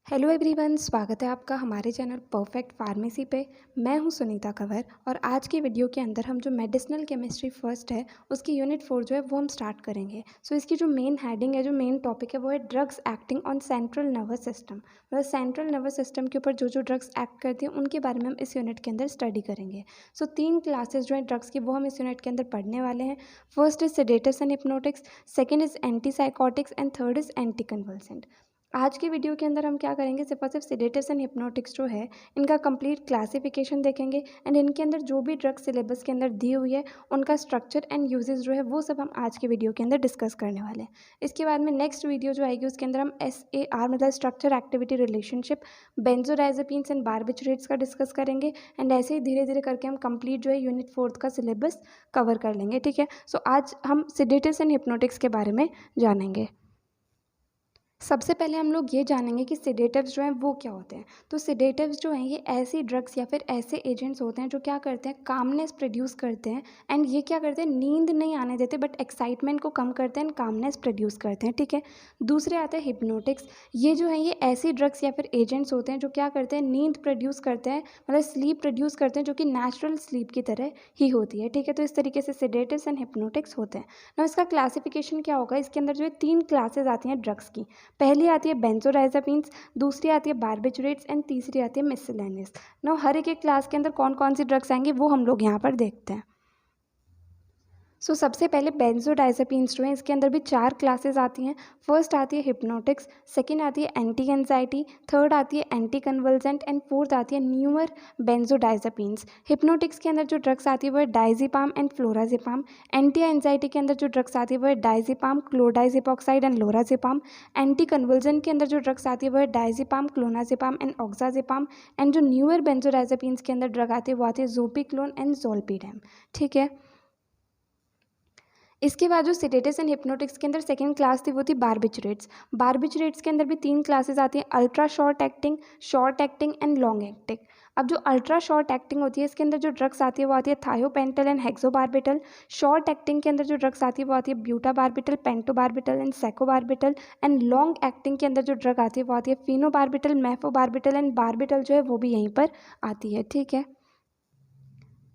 Hello everyone, स्वागत है आपका हमारे चैनल परफेक्ट फार्मेसी पे। मैं हूं सुनीता कंवर और आज की वीडियो के अंदर हम जो मेडिसिनल केमिस्ट्री फर्स्ट है उसकी यूनिट 4 जो है वो हम स्टार्ट करेंगे। इसकी जो मेन हेडिंग है, जो मेन टॉपिक है वो है drugs acting on central nervous system. मतलब सेंट्रल नर्वस सिस्टम के ऊपर जो जो ड्रग्स एक्ट करती हैं उनके बारे में हम इस यूनिट के अंदर स्टडी करेंगे। 3 क्लासेज जो है ड्रग्स की वो हम इस यूनिट के अंदर पढ़ने वाले हैं। First is sedatives and hypnotics, second is antipsychotics and third is anti convulsant. आज की वीडियो के अंदर हम क्या करेंगे, सिर्फ और सिर्फ सेडेटिव्स एंड हिप्नोटिक्स जो है इनका कंप्लीट क्लासिफिकेशन देखेंगे एंड इनके अंदर जो भी ड्रग सिलेबस के अंदर दी हुई है उनका स्ट्रक्चर एंड यूजेस जो है वो सब हम आज की वीडियो के अंदर डिस्कस करने वाले हैं। इसके बाद में नेक्स्ट वीडियो जो आएगी उसके अंदर हम SAR मतलब structure activity relationship, benzodiazepines and barbiturates का डिस्कस करेंगे एंड ऐसे ही धीरे धीरे करके हम कंप्लीट जो है यूनिट 4 का सिलेबस कवर कर लेंगे। ठीक है, आज हम सेडेटिव्स एंड हिप्नोटिक्स के बारे में जानेंगे। सबसे पहले हम लोग ये जानेंगे कि सेडेटिव्स जो हैं वो क्या होते हैं। सेडेटिव्स जो हैं ये ऐसी ड्रग्स या फिर ऐसे एजेंट्स होते हैं जो क्या करते हैं, कामनेस प्रोड्यूस करते हैं एंड ये क्या करते हैं, नींद नहीं आने देते बट एक्साइटमेंट को कम करते हैं एंड कामनेस प्रोड्यूस करते हैं। ठीक है, दूसरे आते हैं हिप्नोटिक्स। ये जो है ये ऐसी ड्रग्स या फिर एजेंट्स होते हैं जो क्या करते हैं, नींद प्रोड्यूस करते हैं, मतलब स्लीप प्रोड्यूस करते हैं जो कि नेचुरल स्लीप की तरह ही होती है। ठीक है, तो इस तरीके से सेडेटिव्स एंड हिप्नोटिक्स होते हैं ना। इसका क्लासिफिकेशन क्या होगा, इसके अंदर जो है 3 क्लासेज आती हैं ड्रग्स की। पहली आती है बेंजोडाइजेपिन्स, दूसरी आती है बारबिचुरेट्स एंड तीसरी आती है मिससेलेनियस। नाउ हर एक क्लास के अंदर कौन कौन सी ड्रग्स आएंगी वो हम लोग यहाँ पर देखते हैं। सबसे पहले बेंजोडाइजेपिन्स जो है इसके अंदर भी 4 क्लासेस आती हैं। फर्स्ट आती है हिप्नोटिक्स, सेकंड आती है एंटी एंजाइटी, थर्ड आती है एंटी कन्वल्सेंट एंड फोर्थ आती है न्यूअर बेंजोडाइजेपिन्स। हिप्नोटिक्स के अंदर जो ड्रग्स आती है वो है diazepam and flurazepam. Anti anxiety के अंदर जो ड्रग्स आती है वो है diazepam, chlordiazepoxide and lorazepam. Anticonvulsant के अंदर जो ड्रग्स आती है वो है diazepam, clonazepam and oxazepam. And जो न्यूअर बेंजोडाइजेपिन्स के अंदर ड्रग आती है वो आती है ज़ोपिक्लोन एंड ज़ोल्पीडेम। ठीक है, इसके बाद जो सेडेटिव्स एंड हिप्नोटिक्स के अंदर सेकंड क्लास थी वो थी बारबिचुरेट्स। बारबिचुरेट्स के अंदर भी 3 क्लासेस आती हैं, ultra short acting and long acting. अब जो अल्ट्रा शॉर्ट एक्टिंग होती है इसके अंदर जो ड्रग्स आती है वो आती है थायोपेंटल एंड हेक्सोबारबिटल। शॉर्ट एक्टिंग के अंदर जो ड्रग्स आती है वो आती है ब्यूटाबारबिटल, पेंटोबारबिटल एंड सेकोबारबिटल। एंड लॉन्ग एक्टिंग के अंदर जो ड्रग आती है वो आती है फिनोबारबिटल, मेफोबारबिटल एंड बारबिटल जो है वो भी यहीं पर आती है। ठीक है,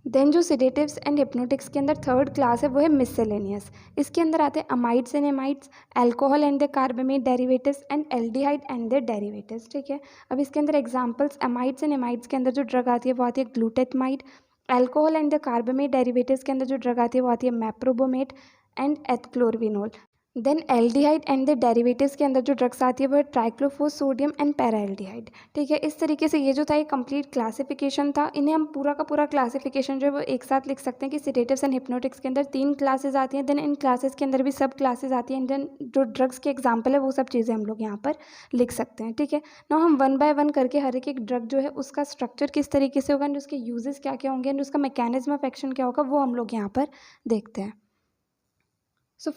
देन जो सेडेटिव्स एंड हिप्नोटिक्स के अंदर थर्ड क्लास है वो है मिससेलेनियस। इसके अंदर आते हैं amides and amides, alcohol and the carbamate derivatives and aldehyde and the derivatives. ठीक है, अब इसके अंदर एग्जांपल्स, अमाइड्स एंड एमाइड्स के अंदर जो ड्रग आती है वो आती है glutethimide. Alcohol and the carbamate derivatives के अंदर जो ड्रग आती है वो आती है meprobamate and ethchlorvynol. Then aldehyde and the derivatives के अंदर जो ड्रग्स आती है वो है ट्राइक्लोफोसोडियम एंड पैराएल्डिहाइड। ठीक है, इस तरीके से ये जो था ये कंप्लीट क्लासिफिकेशन था। इन्हें हम पूरा का पूरा क्लासिफिकेशन जो है वो एक साथ लिख सकते हैं कि सेडेटिव्स एंड हिप्नोटिक्स के अंदर 3 क्लासेस आती हैं, देन इन क्लासेस के अंदर भी सब क्लासेस आती हैं, देन जो ड्रग्स के एग्जाम्पल है वो सब चीज़ें हम लोग यहाँ पर लिख सकते हैं। ठीक है, ना हम 1 बाय 1 करके हर एक ड्रग जो है उसका स्ट्रक्चर किस तरीके से होगा एंड उसके यूजेस क्या क्या होंगे एंड उसका मैकेनिज्म ऑफ एक्शन क्या होगा वो हम लोग यहाँ पर देखते हैं।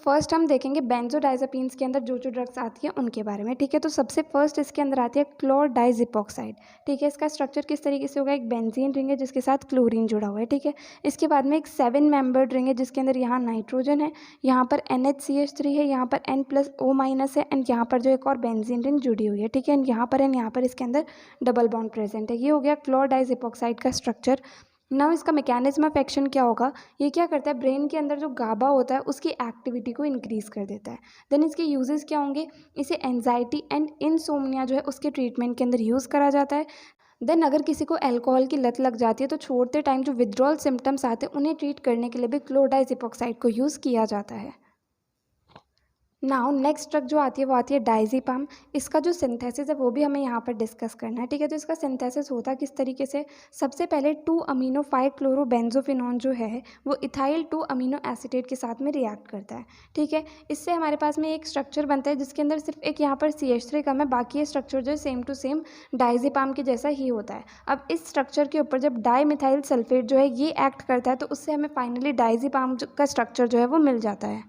फर्स्ट हम देखेंगे बेंजोडाइजेपिन्स के अंदर जो जो ड्रग्स आती है उनके बारे में। ठीक है, तो सबसे फर्स्ट इसके अंदर आती है क्लोरडाइजेपॉक्साइड। ठीक है, इसका स्ट्रक्चर किस तरीके से होगा, एक बेंजीन रिंग है जिसके साथ क्लोरीन जुड़ा हुआ है। ठीक है, इसके बाद में एक 7 मेंबर्ड रिंग है जिसके अंदर यहाँ नाइट्रोजन है, यहाँ पर NH CH3 है, यहाँ पर N+O- है एंड यहाँ पर जो एक और बेंजीन रिंग जुड़ी हुई है। ठीक है, एंड यहाँ पर इसके अंदर डबल बॉन्ड प्रेजेंट है। ये हो गया क्लोरडाइजेपॉक्साइड का स्ट्रक्चर। ना इसका मैकेनिज्म ऑफ एक्शन क्या होगा, ये क्या करता है, ब्रेन के अंदर जो गाबा होता है उसकी एक्टिविटी को इंक्रीज़ कर देता है। देन इसके यूजेस क्या होंगे, इसे एंजाइटी एंड इनसोमनिया जो है उसके ट्रीटमेंट के अंदर यूज़ करा जाता है। देन अगर किसी को अल्कोहल की लत लग जाती है तो छोड़ते टाइम जो विड्रॉल सिम्टम्स आते हैं उन्हें ट्रीट करने के लिए भी क्लोरडाइजेपॉक्साइड को यूज़ किया जाता है। नाउ नेक्स्ट ड्रग जो आती है वो आती है डायजेपाम। इसका जो सिंथेसिस है वो भी हमें यहाँ पर डिस्कस करना है। ठीक है, तो इसका सिंथेसिस होता है किस तरीके से, सबसे पहले 2-अमीनो-5-क्लोरोबेंजोफिनोन जो है वो इथाइल 2-अमीनो एसीटेट के साथ में रिएक्ट करता है। ठीक है, इससे हमारे पास में एक स्ट्रक्चर बनता है जिसके अंदर सिर्फ एक यहाँ पर CH3 कम है, बाकी ये स्ट्रक्चर जो है सेम टू सेम डायजेपाम के जैसा ही होता है। अब इस स्ट्रक्चर के ऊपर जब डाईमिथाइल सल्फेट जो है ये एक्ट करता है तो उससे हमें फाइनली डायजेपाम का स्ट्रक्चर जो है वो मिल जाता है।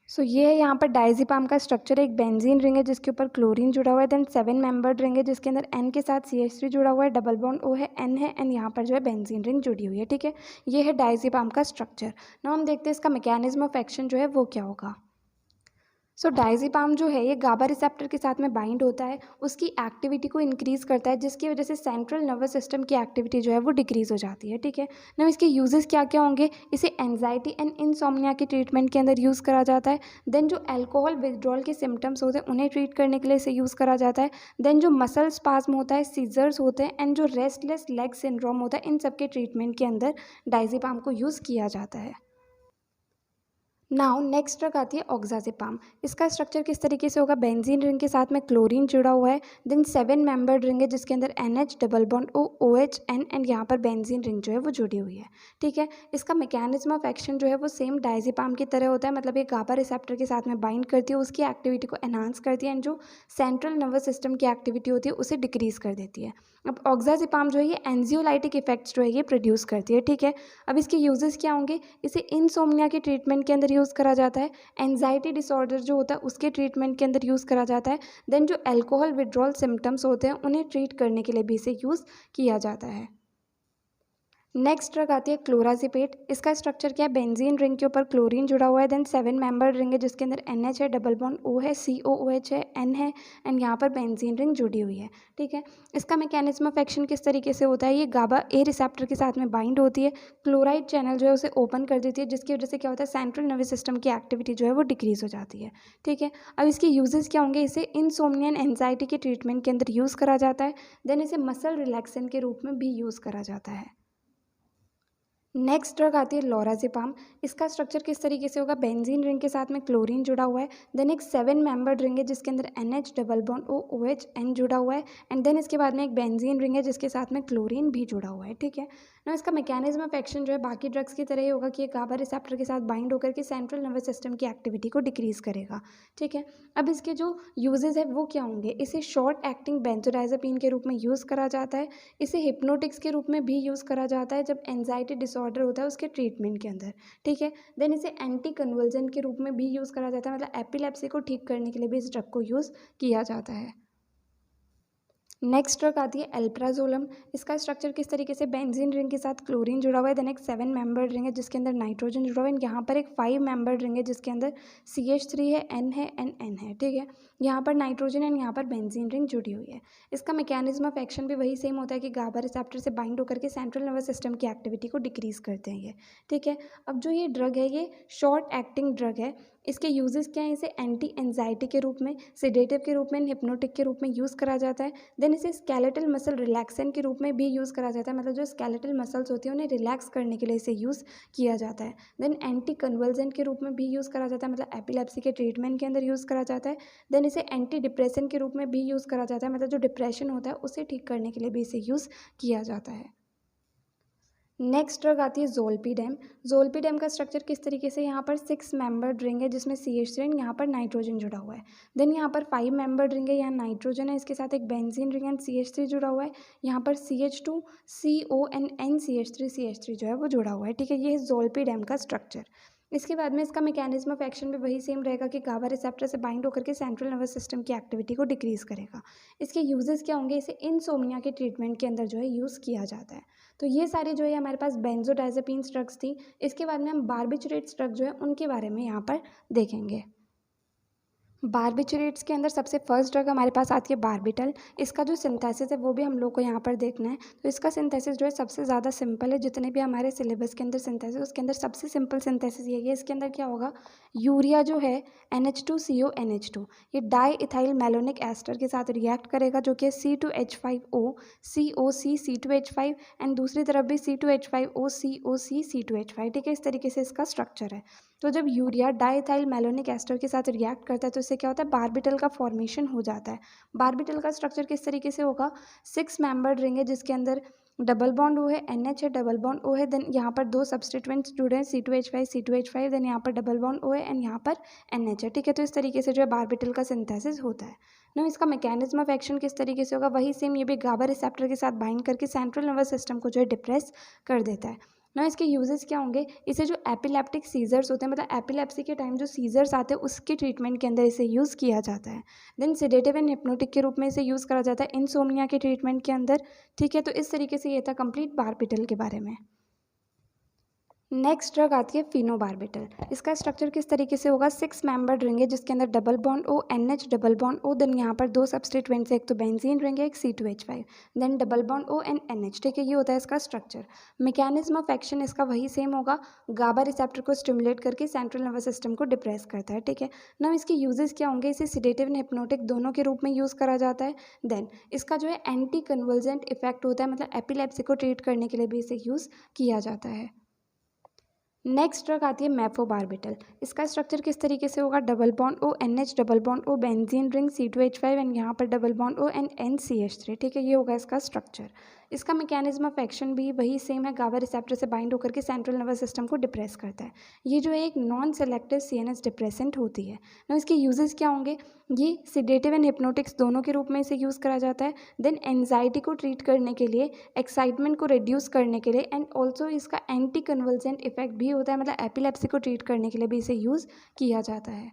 ये है यहाँ पर डायजेपाम का स्ट्रक्चर, एक बेंजीन रिंग है जिसके ऊपर क्लोरीन जुड़ा हुआ है, देन 7 मेंबर्ड रिंग है जिसके अंदर N के साथ CH3 जुड़ा हुआ है, डबल बॉन्ड O है, N है एंड यहाँ पर जो है बेंजीन रिंग जुड़ी हुई है। ठीक है, ये है डायजेपाम का स्ट्रक्चर। नाउ हम देखते हैं इसका मैकेनिज्म ऑफ एक्शन जो है वो क्या होगा। सो डायज़ेपाम जो है ये गाबा रिसेप्टर के साथ में बाइंड होता है, उसकी एक्टिविटी को इंक्रीज़ करता है, जिसकी वजह से सेंट्रल नर्वस सिस्टम की एक्टिविटी जो है वो डिक्रीज़ हो जाती है, ठीक है। ना इसके यूजेस क्या क्या होंगे, इसे एंजाइटी एंड इंसोम्निया के ट्रीटमेंट के अंदर यूज़ करा जाता है। देन जो अल्कोहल विथड्रॉल के सिम्टम्स होते हैं उन्हें ट्रीट करने के लिए इसे यूज़ करा जाता है। देन जो मसल स्पाज्म होता है, सीजर्स होते हैं एंड जो रेस्टलेस लेग सिंड्रोम होता है, इन सब के ट्रीटमेंट के अंदर डायज़ेपाम को यूज़ किया जाता है। नाउ नेक्स्ट ड्रग आती है ऑक्साज़ेपाम। इसका स्ट्रक्चर किस तरीके से होगा, बेंजीन रिंग के साथ में क्लोरीन जुड़ा हुआ है। देन 7 मेंबर्ड रिंग है जिसके अंदर NH double bond O OH N and यहाँ पर बेंजीन रिंग जो है वो जुड़ी हुई है, ठीक है। इसका मैकेनिज्म ऑफ एक्शन जो है वो सेम डायज़ेपाम की तरह होता है, मतलब ये गाबा रिसेप्टर के साथ में बाइंड करती है, उसकी एक्टिविटी को एनहांस करती है एंड जो सेंट्रल नर्वस सिस्टम की एक्टिविटी होती है उसे डिक्रीज़ कर देती है। अब ऑक्साज़ेपाम जो है ये एंजियोलाइटिक इफेक्ट्स जो है ये प्रोड्यूस करती है, ठीक है। अब इसके यूजेस क्या होंगे, इसे इंसोम्निया के ट्रीटमेंट के अंदर यूज़ करा जाता है, एंजाइटी डिसऑर्डर जो होता है उसके ट्रीटमेंट के अंदर यूज़ करा जाता है। देन जो अल्कोहल विड्रॉल सिम्टम्स होते हैं उन्हें ट्रीट करने के लिए भी इसे यूज़ किया जाता है। नेक्स्ट ड्रग आती है क्लोराजिपेट। इसका स्ट्रक्चर क्या है, बेंजीन रिंग के ऊपर क्लोरीन जुड़ा हुआ है। देन 7 मेंबर्ड रिंग है जिसके अंदर NH है, डबल बॉन्ड O है, COOH है, N है एंड यहाँ पर बेंजीन रिंग जुड़ी हुई है, ठीक है। इसका मैकेनिज्म ऑफ एक्शन किस तरीके से होता है, ये गाबा ए रिसेप्टर के साथ में बाइंड होती है, क्लोराइड चैनल जो है उसे ओपन कर देती है, जिसकी वजह से क्या होता है, सेंट्रल नर्वस सिस्टम की एक्टिविटी जो है वो डिक्रीज हो जाती है, ठीक है। अब इसके यूजेस क्या होंगे, इसे इंसोम्निया एंड एंजाइटी के ट्रीटमेंट के अंदर यूज़ करा जाता है। देन इसे मसल रिलैक्सेंट के रूप में भी यूज़ करा जाता है। नेक्स्ट ड्रग आती है लोराज़ेपाम। इसका स्ट्रक्चर किस तरीके से होगा, बेंजीन रिंग के साथ में क्लोरीन जुड़ा हुआ है। देन एक 7 मेंबर्ड रिंग है जिसके अंदर NH double bond O OH N जुड़ा हुआ है एंड देन इसके बाद में एक बेंजीन रिंग है जिसके साथ में क्लोरीन भी जुड़ा हुआ है, ठीक है ना। इसका मैकेनिज्म ऑफ एक्शन जो है बाकी ड्रग्स की तरह ही होगा कि ये गाबा रिसेप्टर के साथ बाइंड होकर के सेंट्रल नर्वस सिस्टम की एक्टिविटी को डिक्रीज करेगा, ठीक है। अब इसके जो यूजेज है वो क्या होंगे, इसे शॉर्ट एक्टिंग बेंजोडाइज़ेपिन के रूप में यूज़ करा जाता है। इसे हिप्नोटिक्स के रूप में भी यूज़ करा जाता है जब एंजाइटी डिसऑर्डर होता है उसके ट्रीटमेंट के अंदर, ठीक है। देन इसे एंटी कन्वल्जेंट के रूप में भी यूज़ करा जाता है, मतलब एपिलेप्सी को ठीक करने के लिए भी इस ड्रग को यूज़ किया जाता है। नेक्स्ट ड्रग आती है एल्प्राजोलम। इसका स्ट्रक्चर किस तरीके से, बेंजीन रिंग के साथ क्लोरीन जुड़ा हुआ है। देन एक 7 मेंबर्ड रिंग है जिसके अंदर नाइट्रोजन जुड़ा हुआ है। यहाँ पर एक 5 मेंबर्ड रिंग है जिसके अंदर CH3 है, N है एंड N है, ठीक है। यहाँ पर नाइट्रोजन एंड यहाँ पर बेंजीन रिंग जुड़ी हुई है। इसका मैकेनिज्म ऑफ एक्शन भी वही सेम होता है कि गाबा रिसेप्टर से बाइंड होकर के सेंट्रल नर्वस सिस्टम की एक्टिविटी को डिक्रीज करते हैं ये, ठीक है। अब जो ये ड्रग है ये शॉर्ट एक्टिंग ड्रग है। इसके यूजेस क्या है, इसे एंटी एंजाइटी के रूप में, सिडेटिव के रूप में, हिप्नोटिक के रूप में यूज़ करा जाता है। देन इसे स्केलेटल मसल रिलैक्सेंट के रूप में भी यूज़ करा जाता है, मतलब जो स्केलेटल मसल्स होती हैं उन्हें रिलैक्स करने के लिए इसे यूज़ किया जाता है। देन एंटी कन्वल्जेंट के रूप में भी यूज़ करा जाता है, मतलब एपिलेप्सी के ट्रीटमेंट के अंदर यूज़ करा जाता है। देन इसे एंटी डिप्रेशन के रूप में भी यूज़ करा जाता है, मतलब जो डिप्रेशन होता है उसे ठीक करने के लिए भी इसे यूज़ किया जाता है। नेक्स्ट ड्रग आती है जोल्पीडेम। जोल्पीडेम का स्ट्रक्चर किस तरीके से, यहाँ पर 6 मेंबर्ड रिंग है जिसमें CH3 यहाँ पर नाइट्रोजन जुड़ा हुआ है। देन यहाँ पर 5 मेंबर्ड रिंग है, यहाँ नाइट्रोजन है, इसके साथ एक बेंजीन रिंग एंड CH3 जुड़ा हुआ है। यहाँ पर CH2 CO एंड NCH3 जो है वो जुड़ा हुआ है, ठीक है। ये है जोल्पीडेम का स्ट्रक्चर। इसके बाद में इसका मैकेनिज्म ऑफ एक्शन भी वही सेम रहेगा कि गाबा रिसेप्टर से बाइंड होकर के सेंट्रल नर्वस सिस्टम की एक्टिविटी को डिक्रीज करेगा। इसके यूजेस क्या होंगे, इसे इंसोम्निया के ट्रीटमेंट के अंदर जो है यूज़ किया जाता है। तो ये सारे जो है हमारे पास बेंजोडाइज़ेपिन्स ड्रग्स थी। इसके बाद में हम बारबिचुरेट्स ड्रग जो है उनके बारे में यहाँ पर देखेंगे। बारबिचुरेट्स के अंदर सबसे फर्स्ट ड्रग हमारे पास आती है बारबिटल। इसका जो सिंथेसिस है वो भी हम लोग को यहाँ पर देखना है। तो इसका सिंथेसिस जो है सबसे ज़्यादा सिंपल है, जितने भी हमारे सिलेबस के अंदर सिंथेसिस उसके अंदर सबसे सिंपल सिंथेसिस यही है। इसके अंदर क्या होगा, यूरिया जो है NH2CO NH2 ये डाई इथाइल मेलोनिक एस्टर के साथ रिएक्ट करेगा जो कि C2H5O COC C2H5 एंड दूसरी तरफ भी C2H5O COC C2H5, ठीक है। इस तरीके से इसका स्ट्रक्चर है। तो जब यूरिया डाइथाइल मेलोनिक एस्टर के साथ रिएक्ट करता है तो इससे क्या होता है, बारबिटल का फॉर्मेशन हो जाता है। बारबिटल का स्ट्रक्चर किस तरीके से होगा, 6 मेंबर्ड रिंग है जिसके अंदर डबल बॉन्ड O है, NH है, डबल बॉन्ड O है। देन यहाँ पर 2 सब्सटीट्यूएंट्स जुड़े हैं, C2H5 देन यहाँ पर डबल बॉन्ड O है एंड यहाँ पर NH है, ठीक है। तो इस तरीके से जो है बारबिटल का सिंथेसिस होता है ना। इसका मैकेनिज्म ऑफ एक्शन किस तरीके से होगा, वही सेम, ये भी गाबा रिसेप्टर के साथ बाइंड करके सेंट्रल नर्वस सिस्टम को जो है डिप्रेस कर देता है ना। इसके यूजेस क्या होंगे, इसे जो एपिलेप्टिक सीजर्स होते हैं, मतलब एपिलेप्सी के टाइम जो सीजर्स आते हैं उसके ट्रीटमेंट के अंदर इसे यूज़ किया जाता है। देन सिडेटिव एंड हिप्नोटिक के रूप में इसे यूज़ करा जाता है इंसोम्निया के ट्रीटमेंट के अंदर, ठीक है। तो इस तरीके से ये था कंप्लीट बारबिटल के बारे में। नेक्स्ट ड्रग आती है फिनोबार्बिटल। इसका स्ट्रक्चर किस तरीके से होगा, 6 मेंबर्ड रिंग है जिसके अंदर double bond O NH double bond O, then यहाँ पर 2 सब्स्टिट्यूएंट्स है, एक तो बेंजीन रिंग है, एक C2H5, then double bond O and NH। ठीक है, ये होता है इसका स्ट्रक्चर। मैकेनिज्म ऑफ एक्शन इसका वही सेम होगा, गाबा रिसेप्टर को स्टिमुलेट करके सेंट्रल नर्वस सिस्टम को डिप्रेस करता है। ठीक है, ना इसके यूजेस क्या होंगे, इसे सिडेटिव एंड हिप्नोटिक दोनों के रूप में यूज़ करा जाता है। देन इसका जो है एंटी कन्वल्जेंट इफेक्ट होता है, मतलब एपिलेप्सी को ट्रीट करने के लिए भी इसे यूज़ किया जाता है। नेक्स्ट ड्रग आती है मेफोबार्बिटल। इसका स्ट्रक्चर किस तरीके से होगा, double bond O NH double bond O benzene ring C2H5 and यहाँ पर double bond O and NCH3। ठीक है, ये होगा इसका स्ट्रक्चर। इसका मैकेनिज्म ऑफ एक्शन भी वही सेम है, गाबा रिसेप्टर से बाइंड होकर के सेंट्रल नर्वस सिस्टम को डिप्रेस करता है। ये जो है एक नॉन सेलेक्टिव CNS डिप्रेसेंट होती है ना। इसके यूजेस क्या होंगे, ये सिडेटिव एंड हिप्नोटिक्स दोनों के रूप में इसे यूज़ करा जाता है। देन एंजाइटी को ट्रीट करने के लिए, एक्साइटमेंट को रिड्यूस करने के लिए, एंड ऑल्सो इसका एंटी कन्वल्जेंट इफेक्ट भी होता है, मतलब एपिलेप्सी को ट्रीट करने के लिए भी इसे यूज़ किया जाता है।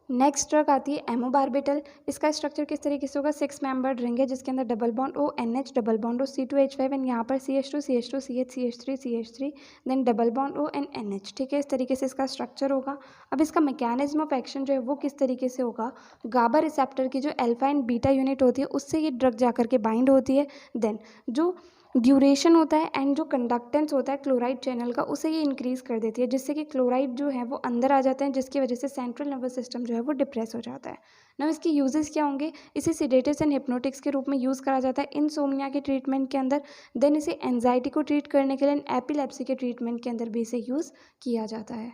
नेक्स्ट ड्रग आती है एमोबार्बिटल। इसका स्ट्रक्चर किस तरीके से होगा, 6 मेंबर्ड रिंग है जिसके अंदर double bond O NH double bond O C2H5 and यहाँ पर CH2 CH2 CH CH3 CH3 then double bond O and NH। ठीक है, इस तरीके से इसका स्ट्रक्चर होगा। अब इसका मैकेनिज्म ऑफ एक्शन जो है वो किस तरीके से होगा, गाबा रिसेप्टर की जो अल्फा एंड बीटा यूनिट होती है उससे ये ड्रग जाकर के बाइंड होती है। देन जो ड्यूरेशन होता है एंड जो कंडक्टेंस होता है क्लोराइड चैनल का, उसे ये इंक्रीज़ कर देती है, जिससे कि क्लोराइड जो है वो अंदर आ जाते हैं, जिसकी वजह से सेंट्रल नर्वस सिस्टम जो है वो डिप्रेस हो जाता है ना। इसके यूजेस क्या होंगे, इसे सिडेटिव्स एंड हिप्नोटिक्स के रूप में यूज़ करा जाता है इंसोम्निया के ट्रीटमेंट के अंदर। देन इसे एंजाइटी को ट्रीट करने के लिए एपिलेप्सी के ट्रीटमेंट के अंदर भी इसे यूज़ किया जाता है।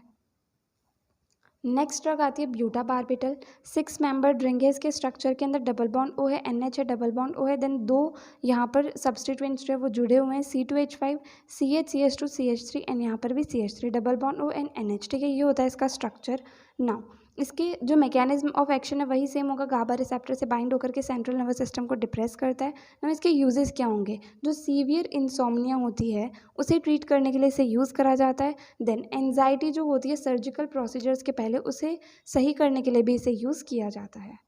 नेक्स्ट ड्रग आती है ब्यूटाबार्बिटल। 6 मेंबर्ड रिंग है, इसके स्ट्रक्चर के अंदर डबल बॉन्ड ओ है, NH है, डबल बॉन्ड ओ है, देन 2 यहाँ पर सब्स्टिट्यूएंट्स जो है वो जुड़े हुए हैं, C2H5 CH CH2 CH3 and यहाँ पर भी CH3 double bond O and NH। ठीक है, ये होता है इसका स्ट्रक्चर। नाउ इसके जो मैकेनिज्म ऑफ एक्शन है वही सेम होगा, गाबा रिसेप्टर से बाइंड होकर के सेंट्रल नर्वस सिस्टम को डिप्रेस करता है। नाउ इसके यूजेस क्या होंगे, जो सीवियर इंसोम्निया होती है उसे ट्रीट करने के लिए इसे यूज़ करा जाता है। देन एंजाइटी जो होती है सर्जिकल प्रोसीजर्स के पहले, उसे सही करने के लिए भी इसे यूज़ किया जाता है।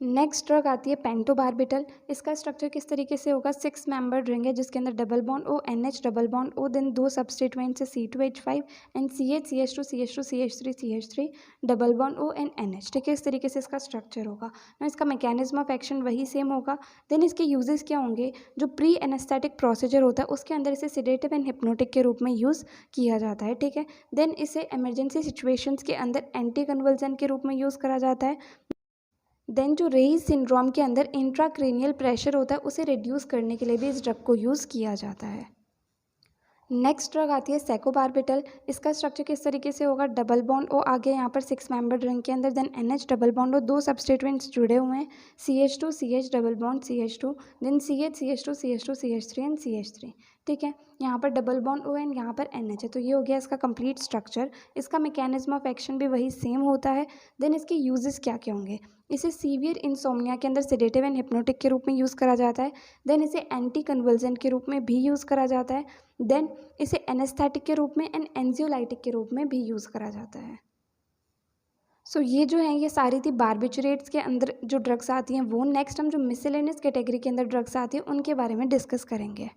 नेक्स्ट ड्रग आती है पेंटोबार्बिटल। इसका स्ट्रक्चर किस तरीके से होगा, 6 मेंबर्ड रिंग है जिसके अंदर double bond O NH double bond O, then 2 substituents है C2H5 and CH CH2 CH2 CH3 CH3 double bond O and NH। ठीक है, इस तरीके से इसका स्ट्रक्चर होगा ना। इसका मैकेनिज्म ऑफ एक्शन वही सेम होगा। देन इसके यूजेस क्या होंगे, जो प्री एनेस्थेटिक प्रोसीजर होता है उसके अंदर इसे सिडेटिव एंड हिप्नोटिक के रूप में यूज़ किया जाता है। ठीक है, देन इसे इमरजेंसी सिचुएशंस के अंदर एंटी कन्वल्जेंट के रूप में यूज़ करा जाता है। देन जो रेइज सिंड्रोम के अंदर इंट्राक्रेनियल प्रेशर होता है उसे रिड्यूस करने के लिए भी इस ड्रग को यूज़ किया जाता है। नेक्स्ट ड्रग आती है सेकोबार्बिटल। इसका स्ट्रक्चर किस तरीके से होगा, डबल बॉन्ड ओ आगे यहाँ पर 6 मेंबर रिंग के अंदर, then NH double bond O, 2 substituents जुड़े हुए हैं, CH2 CH double bond CH2 then CH CH2 CH2 CH3 and CH3। ठीक है, यहाँ पर डबल बॉन्ड ओ एंड यहाँ पर NH है, तो ये हो गया इसका कंप्लीट स्ट्रक्चर। इसका मैकेनिज्म ऑफ एक्शन भी वही सेम होता है। देन इसके यूजेस क्या क्या होंगे, इसे सीवियर इंसोम्निया के अंदर सेडेटिव एंड हिप्नोटिक के रूप में यूज़ करा जाता है। देन इसे एंटी कन्वल्जेंट के रूप में भी यूज़ करा जाता है। देन इसे एनेस्थेटिक के रूप में एंड एंजियोलाइटिक के रूप में भी यूज़ करा जाता है। सो ये जो है ये सारी थी बार्बिचुरेट्स के अंदर जो ड्रग्स आती हैं वो। नेक्स्ट हम जो मिसलेनियस कैटेगरी के अंदर ड्रग्स आती हैं उनके बारे में डिस्कस करेंगे।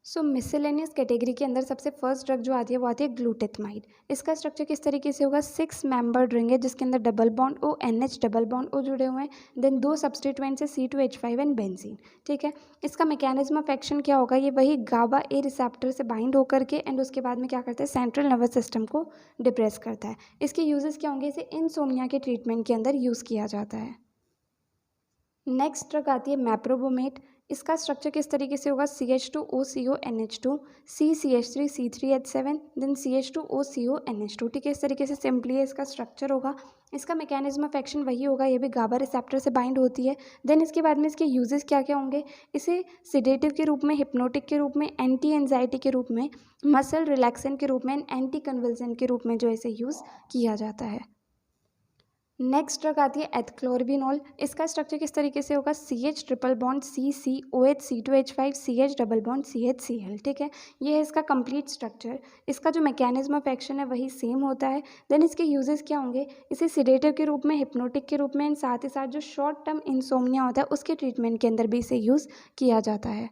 सो मिसलेनियस कैटेगरी के अंदर सबसे फर्स्ट ड्रग जो आती है वो आती है ग्लूटेथमाइड। इसका स्ट्रक्चर किस तरीके से होगा, 6 मेंबर्ड रिंग है जिसके अंदर double bond O NH double bond O जुड़े हुए हैं, देन 2 सब्स्टिट्यूएंट्स है C2H5 एंड बेंजीन। ठीक है, इसका मैकेनिज्म ऑफ एक्शन क्या होगा, ये वही गाबा ए रिसेप्टर से बाइंड होकर के एंड उसके बाद में क्या करता है, सेंट्रल नर्वस सिस्टम को डिप्रेस करता है। इसके यूजेस क्या होंगे, इसे इंसोम्निया के ट्रीटमेंट के अंदर यूज़ किया जाता है। नेक्स्ट ड्रग आती है मैप्रोबोमेट। इसका स्ट्रक्चर किस तरीके से होगा, CH2OCO NH2 CCH3 C3H7 then CH2OCO NH2। ठीक है, इस तरीके से सिंपली है इसका स्ट्रक्चर होगा। इसका मैकेनिज्म ऑफ एक्शन वही होगा, ये भी गाबा रिसेप्टर से बाइंड होती है। देन इसके बाद में इसके यूजेस क्या क्या होंगे, इसे सिडेटिव के रूप में, हिप्नोटिक के रूप में, एंटी एंजाइटी के रूप में, मसल रिलैक्सेंट के रूप में, एंटी कन्वल्जेंट के रूप में जो इसे यूज़ किया जाता है। नेक्स्ट ड्रग आती है एथक्लोरबिनोल। इसका स्ट्रक्चर किस तरीके से होगा, CH triple bond CCOH C2H5 CH double bond CHCl। ठीक है, ये है इसका कंप्लीट स्ट्रक्चर। इसका जो मैकेनिज्म ऑफ एक्शन है वही सेम होता है। देन इसके यूजेस क्या होंगे, इसे सिडेटिव के रूप में, हिप्नोटिक के रूप में एंड साथ ही साथ जो शॉर्ट टर्म इंसोम्निया होता है उसके ट्रीटमेंट के अंदर भी इसे यूज़ किया जाता है।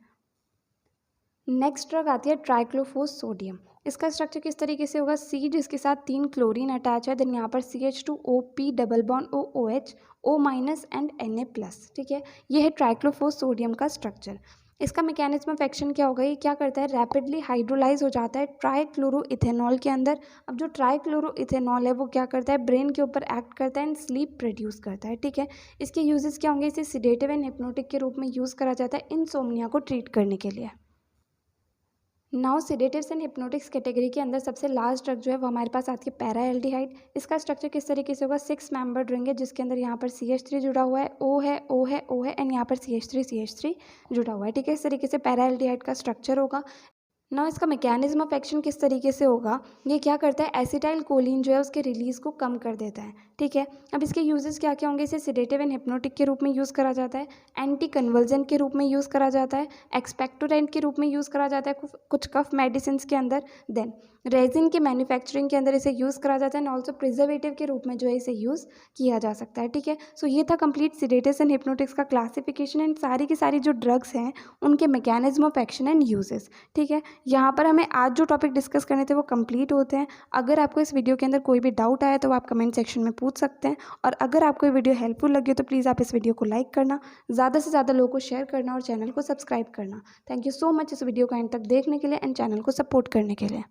नेक्स्ट ड्रग आती है ट्राइक्लोफोस सोडियम। इसका स्ट्रक्चर किस तरीके से होगा, सी जिसके साथ 3 क्लोरीन अटैच है, देन यहाँ पर CH2OP double bond OOH O minus and Na+। ठीक है, ये है ट्राइक्लोफोस सोडियम का स्ट्रक्चर। इसका मैकेनिज्म ऑफ एक्शन क्या होगा, ये क्या करता है, रैपिडली हाइड्रोलाइज हो जाता है ट्राइक्लोरोइथेनॉल के अंदर। अब जो ट्राइक्लोरोइथेनॉल है वो क्या करता है, ब्रेन के ऊपर एक्ट करता है एंड स्लीप प्रोड्यूस करता है। ठीक है, इसके यूजेस क्या होंगे, इसे सिडेटिव एंड हिप्नोटिक के रूप में यूज़ करा जाता है इनसोम्निया को ट्रीट करने के लिए। Now sedatives and hypnotics category के अंदर सबसे लास्ट ड्रग जो है वो हमारे पास आती है पैराएल्डिहाइड। इसका स्ट्रक्चर किस तरीके से होगा, 6 मेंबर्ड रिंग है जिसके अंदर यहाँ पर CH3 जुड़ा हुआ है, O है O है O है एंड यहाँ पर CH3 जुड़ा हुआ है। ठीक है, इस तरीके से पैराएल्डिहाइड का स्ट्रक्चर होगा। ना इसका मैकेनिज्म ऑफ एक्शन किस तरीके से होगा, ये क्या करता है, एसिटाइल कोलिन जो है उसके रिलीज को कम कर देता है। ठीक है, अब इसके यूजेस क्या क्या होंगे, इसे सिडेटिव एंड हिप्नोटिक के रूप में यूज़ करा जाता है, एंटी कन्वर्जेंट के रूप में यूज़ करा जाता है, एक्सपेक्टोरेंट के रूप में यूज़ करा जाता है कुछ कफ मेडिसिन के अंदर, देन रेजिन के मैन्युफैक्चरिंग के अंदर इसे यूज़ करा जाता है एंड ऑल्सो प्रिजर्वेटिव के रूप में जो है इसे यूज़ किया जा सकता है। ठीक है, सो ये था कंप्लीट सिडेटिव्स एंड हिप्नोटिक्स का क्लासिफिकेशन एंड सारी की सारी जो ड्रग्स हैं उनके mechanism of action and uses. ठीक है, यहाँ पर हमें आज जो टॉपिक डिस्कस करने थे वो कंप्लीट होते हैं। अगर आपको इस वीडियो के अंदर कोई भी डाउट आया तो आप कमेंट सेक्शन में पूछ सकते हैं, और अगर आपको ये वीडियो हेल्पफुल लगी हो तो प्लीज़ आप इस वीडियो को लाइक करना, ज़्यादा से ज़्यादा लोगों को शेयर करना और चैनल को सब्सक्राइब करना। थैंक यू सो मच इस वीडियो को एंड तक देखने के लिए एंड चैनल को सपोर्ट करने के लिए।